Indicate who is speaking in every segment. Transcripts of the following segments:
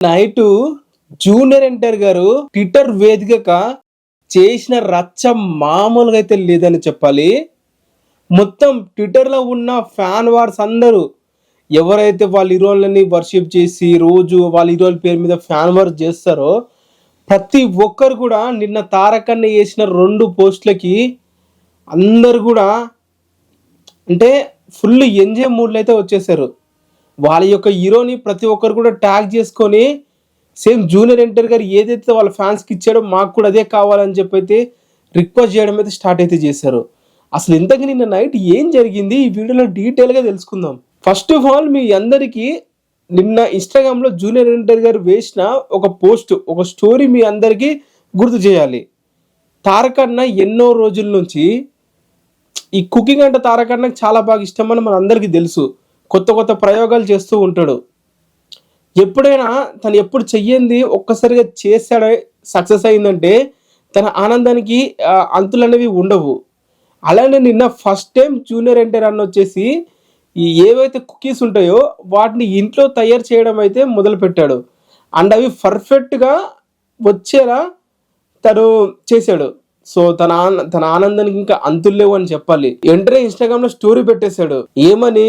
Speaker 1: Night junior NTR గారు Twitter వేదికగా చేసిన రచ్చ మామూలుగా అయితే లేదని చెప్పాలి. మొత్తం ట్విట్టర్లో ఉన్న ఫ్యాన్ వార్స్ అందరూ ఎవరైతే వాళ్ళ హీరోలని వర్షిప్ చేసి రోజు వాళ్ళ హీరోల పేరు మీద ఫ్యాన్ వార్స్ చేస్తారో ప్రతి ఒక్కరు కూడా నిన్న తారకన్న చేసిన 2 పోస్టులకి అందరు కూడా అంటే ఫుల్ ఎంజాయ్ మూడ్లో అయితే వచ్చేసారు. వాళ్ళ యొక్క హీరోని ప్రతి ఒక్కరు కూడా ట్యాగ్ చేసుకొని సేమ్ జూనియర్ ఎన్టీఆర్ గారు ఏదైతే వాళ్ళ ఫ్యాన్స్కి ఇచ్చాడో మాకు కూడా అదే కావాలని చెప్పి అయితే రిక్వెస్ట్ చేయడం అయితే స్టార్ట్ అయితే చేశారు. అసలు ఇంతకీ నిన్న నైట్ ఏం జరిగింది ఈ వీడియోలో డీటెయిల్గా తెలుసుకుందాం. ఫస్ట్ ఆఫ్ ఆల్ మీ అందరికీ నిన్న ఇన్స్టాగ్రామ్లో జూనియర్ ఎన్టీఆర్ గారు వేసిన ఒక పోస్ట్, ఒక స్టోరీ మీ అందరికీ గుర్తు చేయాలి. తారకన్న ఎన్నో రోజుల నుంచి ఈ కుకింగ్ అంటే తారకన్నకు చాలా బాగా ఇష్టమని మన అందరికీ తెలుసు. కొత్త కొత్త ప్రయోగాలు చేస్తూ ఉంటాడు. ఎప్పుడైనా తను ఎప్పుడు చెయ్యింది ఒక్కసారిగా చేశాడో సక్సెస్ అయిందంటే తన ఆనందానికి అంతులు అనేవి ఉండవు. అలానే నిన్న ఫస్ట్ టైం జూనియర్ ఎన్టీఆర్ అన్న వచ్చేసి ఈ ఏవైతే కుకీస్ ఉంటాయో వాటిని ఇంట్లో తయారు చేయడం అయితే మొదలు పెట్టాడు. అండ్ అవి పర్ఫెక్ట్గా వచ్చేలా తను చేశాడు. సో తన ఆనందానికి ఇంకా అంతులు లేవు అని చెప్పాలి. వెంటనే ఇన్స్టాగ్రామ్లో స్టోరీ పెట్టేశాడు. ఏమని,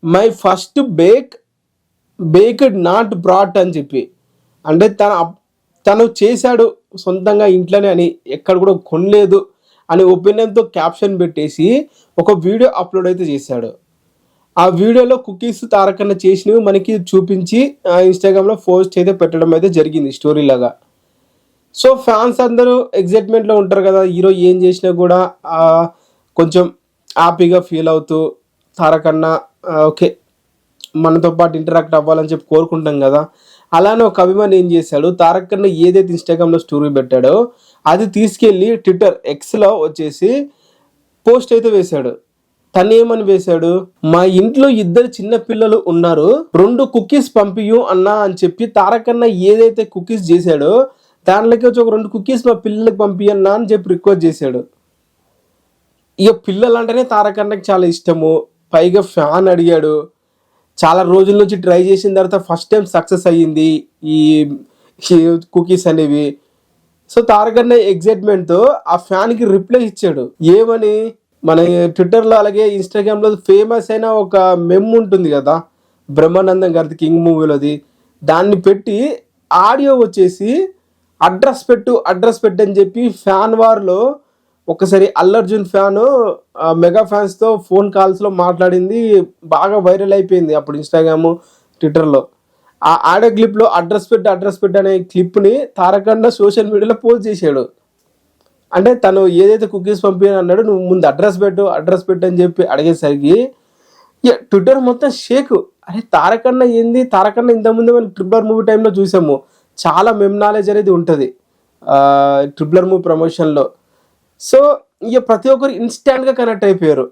Speaker 1: my first baked not brought అని చెప్పి, అంటే తను చేశాడు సొంతంగా ఇంట్లోనే అని, ఎక్కడ కూడా కొనలేదు అని ఒపీనియన్తో క్యాప్షన్ పెట్టేసి ఒక వీడియో అప్లోడ్ అయితే చేశాడు. ఆ వీడియోలో కుకీస్ తారకన్న చేసినవి మనకి చూపించి ఇన్స్టాగ్రామ్లో పోస్ట్ అయితే పెట్టడం అయితే జరిగింది స్టోరీ లాగా. సో ఫ్యాన్స్ అందరూ ఎగ్జైట్మెంట్లో ఉంటారు కదా, హీరో ఏం చేసినా కూడా కొంచెం హ్యాపీగా ఫీల్ అవుతూ తారకన్న ఓకే మనతో పాటు ఇంటరాక్ట్ అవ్వాలని చెప్పి కోరుకుంటాం కదా. అలానే ఒక అభిమాని ఏం చేశాడు, తారకన్న ఏదైతే ఇన్స్టాగ్రామ్లో స్టోరీ పెట్టాడో అది తీసుకెళ్ళి ట్విట్టర్ ఎక్స్లో వచ్చేసి పోస్ట్ అయితే వేశాడు. తను ఏమని వేశాడు, మా ఇంట్లో 2 చిన్న పిల్లలు ఉన్నారు, 2 కుకీస్ పంపియు అన్నా అని చెప్పి తారకన్న ఏదైతే కుకీస్ చేశాడో దాంట్లోకి వచ్చి ఒక 2 కుకీస్ మా పిల్లలకి పంపియన్నా అని చెప్పి రిక్వెస్ట్ చేశాడు. ఇక పిల్లలు అంటేనే తారకన్నకి చాలా ఇష్టము, పైగా ఫ్యాన్ అడిగాడు. చాలా రోజుల నుంచి ట్రై చేసిన తర్వాత ఫస్ట్ టైం సక్సెస్ అయ్యింది ఈ కుకీస్ అనేవి. సో తారకన్న ఎగ్జైట్మెంట్తో ఆ ఫ్యాన్కి రిప్లై ఇచ్చాడు. ఏమని, మన ట్విట్టర్లో అలాగే ఇన్స్టాగ్రామ్లో ఫేమస్ అయిన ఒక మెమ్ ఉంటుంది కదా బ్రహ్మానందం గారిది కింగ్ మూవీలోది, దాన్ని పెట్టి ఆడియో వచ్చేసి అడ్రస్ పెట్టు అని చెప్పి ఫ్యాన్ వార్లో ఒకసారి అల్లు అర్జున్ ఫ్యాను మెగా ఫ్యాన్స్తో ఫోన్ కాల్స్లో మాట్లాడింది బాగా వైరల్ అయిపోయింది అప్పుడు ఇన్స్టాగ్రామ్ ట్విట్టర్లో. ఆ ఆడియో క్లిప్లో అడ్రస్ పెట్టు అనే క్లిప్ని తారకన్న సోషల్ మీడియాలో పోస్ట్ చేశాడు. అంటే తను ఏదైతే కుకీస్ పంపించని అన్నాడు, నువ్వు ముందు అడ్రస్ పెట్టు అని చెప్పి అడిగేసరికి ట్విట్టర్ మొత్తం షేక్. అరే తారకన్న ఏంది, తారకన్న ఇంతకుముందు మనం ట్రిపులర్ మూవీ టైంలో చూసాము, చాలా మెమ్ నాలెడ్జ్ అనేది ఉంటుంది ట్రిపులర్ మూవీ ప్రమోషన్లో. సో ఇక ప్రతి ఒక్కరు ఇన్స్టాంట్గా కనెక్ట్ అయిపోయారు.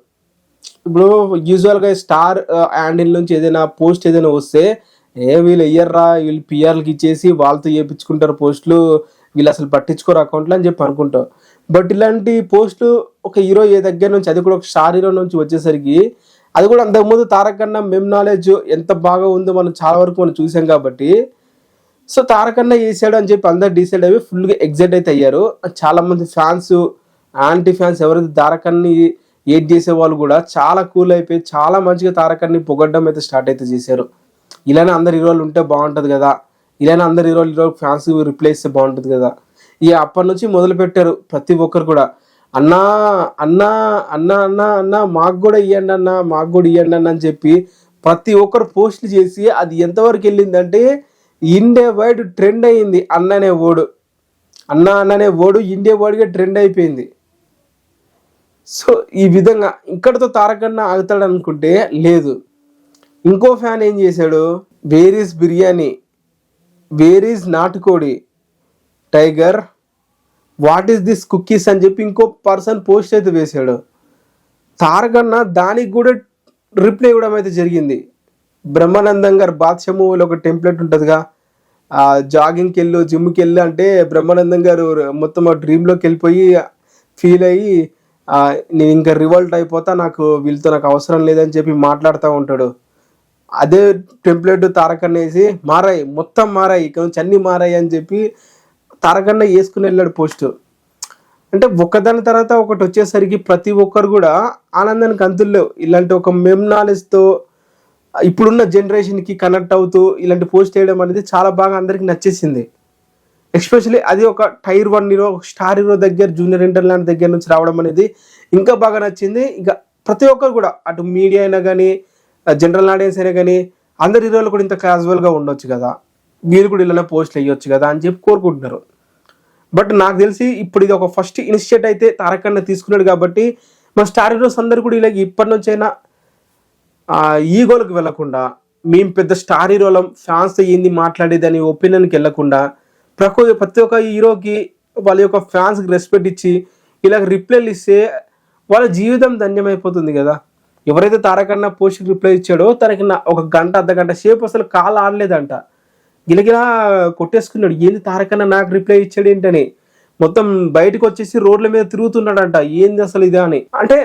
Speaker 1: ఇప్పుడు యూజువల్గా స్టార్ హ్యాండిల్ నుంచి ఏదైనా పోస్ట్ ఏదైనా వస్తే వీళ్ళు వెయ్యర్రా, వీళ్ళు పిఆర్లకి ఇచ్చేసి వాళ్ళతో చేయించుకుంటారు పోస్టులు, వీళ్ళు అసలు పట్టించుకోరు అకౌంట్లు అని చెప్పి అనుకుంటాం. బట్ ఇలాంటి పోస్టులు ఒక హీరో దగ్గర నుంచి, అది కూడా ఒక స్టార్ హీరో నుంచి వచ్చేసరికి, అది కూడా అంతకుముందు తారకన్న మెమ్ నాలెడ్జ్ ఎంత బాగా ఉందో మనం చాలా వరకు మనం చూసాం కాబట్టి, సో తారకన్న చేసాడు అని చెప్పి అందరు డిసైడ్ అయ్యి ఫుల్గా ఎగ్జైట్ అయితే అయ్యారు. చాలామంది ఫ్యాన్స్, యాంటీ ఫ్యాన్స్ ఎవరైతే తారకన్ని ఏడ్ చేసే వాళ్ళు కూడా చాలా కూల్ అయిపోయి చాలా మంచిగా తారకన్ని పొగడ్డం అయితే స్టార్ట్ అయితే చేశారు. ఇలానే అందరు హీరోలు ఉంటే బాగుంటుంది కదా, ఇలానే అందరు హీరో ఫ్యాన్స్ రిప్లై ఇస్తే బాగుంటుంది కదా. ఇక అప్పటి నుంచి మొదలు పెట్టారు ప్రతి ఒక్కరు కూడా, అన్నా అన్నా అన్నా అన్నా అన్నా మాకు కూడా ఇవ్వండి అన్న అని చెప్పి ప్రతి ఒక్కరు పోస్టులు చేసి అది ఎంతవరకు వెళ్ళిందంటే ఇండియా వైడ్ ట్రెండ్ అయ్యింది. అన్ననే ఓడు ఇండియా వైడ్గా ట్రెండ్ అయిపోయింది. సో ఈ విధంగా ఇక్కడతో తారకన్న ఆగుతాడు అనుకుంటే లేదు. ఇంకో ఫ్యాన్ ఏం చేశాడు, where is biryani, where is natukodi, tiger, what is this cookies అని చెప్పి ఇంకో పర్సన్ పోస్ట్ అయితే వేశాడు. తారకన్న దానికి కూడా రిప్లై ఇవ్వడం అయితే జరిగింది. బ్రహ్మానందం గారు బాద్షా మూవీలో ఒక టెంప్లెట్ ఉంటుందిగా, జాగింగ్కి వెళ్ళు, జిమ్కి వెళ్ళు అంటే బ్రహ్మానందం గారు మొత్తం ఆ డ్రీమ్లోకి వెళ్ళిపోయి ఫీల్ అయ్యి నేను ఇంకా రివల్ట్ అయిపోతా, నాకు వీళ్ళతో నాకు అవసరం లేదని చెప్పి మాట్లాడుతూ ఉంటాడు. అదే టెంప్లెట్ తారకన్న వేసి మారాయి, మొత్తం మారాయి, ఇక నుంచి అన్ని మారాయి అని చెప్పి తారకన్న వేసుకుని వెళ్ళాడు పోస్ట్. అంటే ఒకదాని తర్వాత ఒకటి వచ్చేసరికి ప్రతి ఒక్కరు కూడా ఆనందానికి అంతుల్లో ఇలాంటి ఒక మెమ్ నాలెడ్జ్తో ఇప్పుడున్న జనరేషన్కి కనెక్ట్ అవుతూ ఇలాంటి పోస్ట్ చేయడం అనేది చాలా బాగా అందరికి నచ్చేసింది. ఎస్పెషల్లీ అది ఒక టైర్ 1 హీరో, స్టార్ హీరో దగ్గర, జూనియర్ ఎన్టీఆర్ లాంటి దగ్గర నుంచి రావడం అనేది ఇంకా బాగా నచ్చింది. ఇంకా ప్రతి ఒక్కరు కూడా అటు మీడియా అయినా కానీ, జనరల్ ఆడియన్స్ అయినా కానీ, అందరి హీరోలు కూడా ఇంత క్యాజువల్గా ఉండొచ్చు కదా, వీళ్ళు కూడా ఇలానే పోస్ట్లు వేయొచ్చు కదా అని చెప్పి కోరుకుంటున్నారు. బట్ నాకు తెలిసి ఇప్పుడు ఇది ఒక ఫస్ట్ ఇనిషియేట్ అయితే తారకన్న తీసుకున్నాడు కాబట్టి మన స్టార్ హీరోస్ అందరు కూడా ఇలా ఇప్పటి నుంచైనా ఈగోలకు వెళ్లకుండా, మేము పెద్ద స్టార్ హీరోలం, ఫ్యాన్స్ ఏంది మాట్లాడేదని ఒపీనియన్కి వెళ్లకుండా ప్రతి ఒక్క హీరోకి వాళ్ళ యొక్క ఫ్యాన్స్కి రెస్పెక్ట్ ఇచ్చి ఇలా రిప్లైలు ఇస్తే వాళ్ళ జీవితం ధన్యమైపోతుంది కదా. ఎవరైతే తారకన్న పోస్ట్కి రిప్లై ఇచ్చాడో తనకి ఒక గంట అర్ధగంట సేపు అసలు కాల్ ఆడలేదంట, గిలగిలా కొట్టేసుకున్నాడు. ఏంది తారకన్న నాకు రిప్లై ఇచ్చాడు ఏంటని మొత్తం బయటకు వచ్చేసి రోడ్ల మీద తిరుగుతున్నాడంట, ఏంది అసలు ఇదా అని. అంటే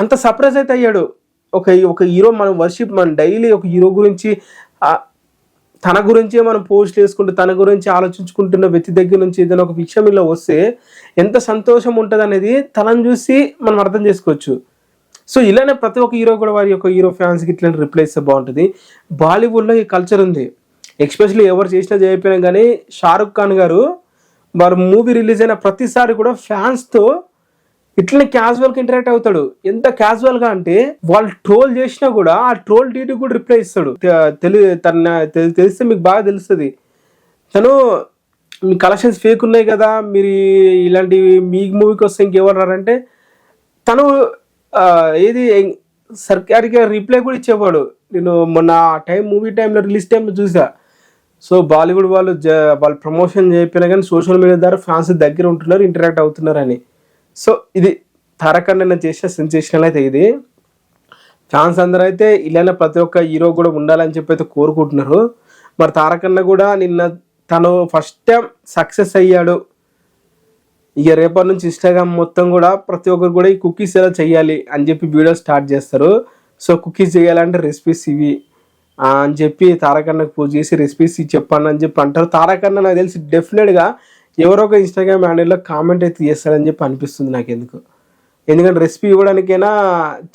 Speaker 1: అంత సర్ప్రైజ్ అయితే అయ్యాడు. ఒక హీరో మనం వర్షిప్, మనం డైలీ ఒక హీరో గురించి తన గురించే మనం పోస్ట్ చేసుకుంటూ తన గురించి ఆలోచించుకుంటున్న వ్యక్తి దగ్గర నుంచి ఏదైనా ఒక విషయం ఇలా వస్తే ఎంత సంతోషం ఉంటుంది అనేది తనని చూసి మనం అర్థం చేసుకోవచ్చు. సో ఇలానే ప్రతి ఒక్క హీరో కూడా వారి యొక్క హీరో ఫ్యాన్స్కి ఇట్లా రిప్లై ఇస్తే బాగుంటుంది. బాలీవుడ్లో ఈ కల్చర్ ఉంది. ఎస్పెషల్లీ ఎవరు చేసినా చేయకపోయినా కానీ షారుఖ్ ఖాన్ గారు వారు మూవీ రిలీజ్ అయిన ప్రతిసారి కూడా ఫ్యాన్స్తో ఇట్లనే క్యాజువల్గా ఇంటరాక్ట్ అవుతాడు. ఎంత క్యాజువల్గా అంటే వాళ్ళు ట్రోల్ చేసినా కూడా ఆ ట్రోల్ డీటీ కూడా రిప్లై ఇస్తాడు. తెలిస్తే మీకు బాగా తెలుస్తుంది. తను మీ కలెక్షన్స్ ఫేక్ ఉన్నాయి కదా, మీరు ఇలాంటి మీ మూవీకి వస్తే ఇంకెవరు రారంటే తను ఏది సర్కారిగా రిప్లై కూడా ఇచ్చేవాడు. నేను మొన్న మూవీ టైంలో రిలీజ్ టైంలో చూసా. సో బాలీవుడ్ వాళ్ళు ప్రమోషన్ చేయకపోయినా కానీ సోషల్ మీడియా ద్వారా ఫ్యాన్స్ దగ్గర ఉంటున్నారు, ఇంటరాక్ట్ అవుతున్నారు అని. సో ఇది తారకన్న చేసిన సెన్సేషనల్ అయితే ఇది. ఫ్యాన్స్ అందరూ అయితే ఇలానే ప్రతి ఒక్క హీరో కూడా ఉండాలని చెప్పి అయితే కోరుకుంటున్నారు. మరి తారకన్న కూడా నిన్న తను ఫస్ట్ టైం సక్సెస్ అయ్యాడు. ఇక రేపటి నుంచి ఇన్స్టాగ్రామ్ మొత్తం కూడా ప్రతి ఒక్కరు కూడా ఈ కుకీస్ ఎలా చేయాలి అని చెప్పి వీడియో స్టార్ట్ చేస్తారు. సో కుకీస్ చేయాలంటే రెసిపీస్ ఇవి అని చెప్పి తారకన్నకు పూజ చేసి రెసిపీస్ చెప్పాను అని చెప్పి అంటారు. తారకన్న నాకు తెలిసి డెఫినెట్గా ఎవరో ఒక ఇన్స్టాగ్రామ్ హ్యాండిల్లో కామెంట్ అయితే చేస్తాడని చెప్పి అనిపిస్తుంది నాకు. ఎందుకంటే రెసిపీ ఇవ్వడానికైనా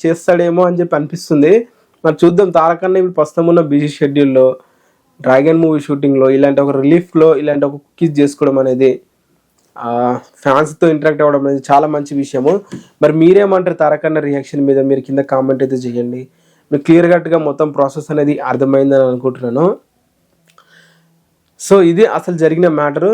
Speaker 1: చేస్తాడేమో అని చెప్పి అనిపిస్తుంది. మరి చూద్దాం. తారకన్న ఇప్పుడు ప్రస్తుతం ఉన్న బిజీ షెడ్యూల్లో డ్రాగన్ మూవీ షూటింగ్లో ఇలాంటి ఒక రిలీఫ్లో ఇలాంటి ఒక కుకీస్ చేసుకోవడం అనేది, ఫ్యాన్స్తో ఇంటరాక్ట్ అవ్వడం అనేది చాలా మంచి విషయము. మరి మీరేమంటారు తారకన్న రియాక్షన్ మీద? మీరు కింద కామెంట్ అయితే చేయండి. మీకు క్లియర్ కట్గా మొత్తం ప్రాసెస్ అనేది అర్థమైందని అనుకుంటున్నాను. సో ఇది అసలు జరిగిన మ్యాటరు.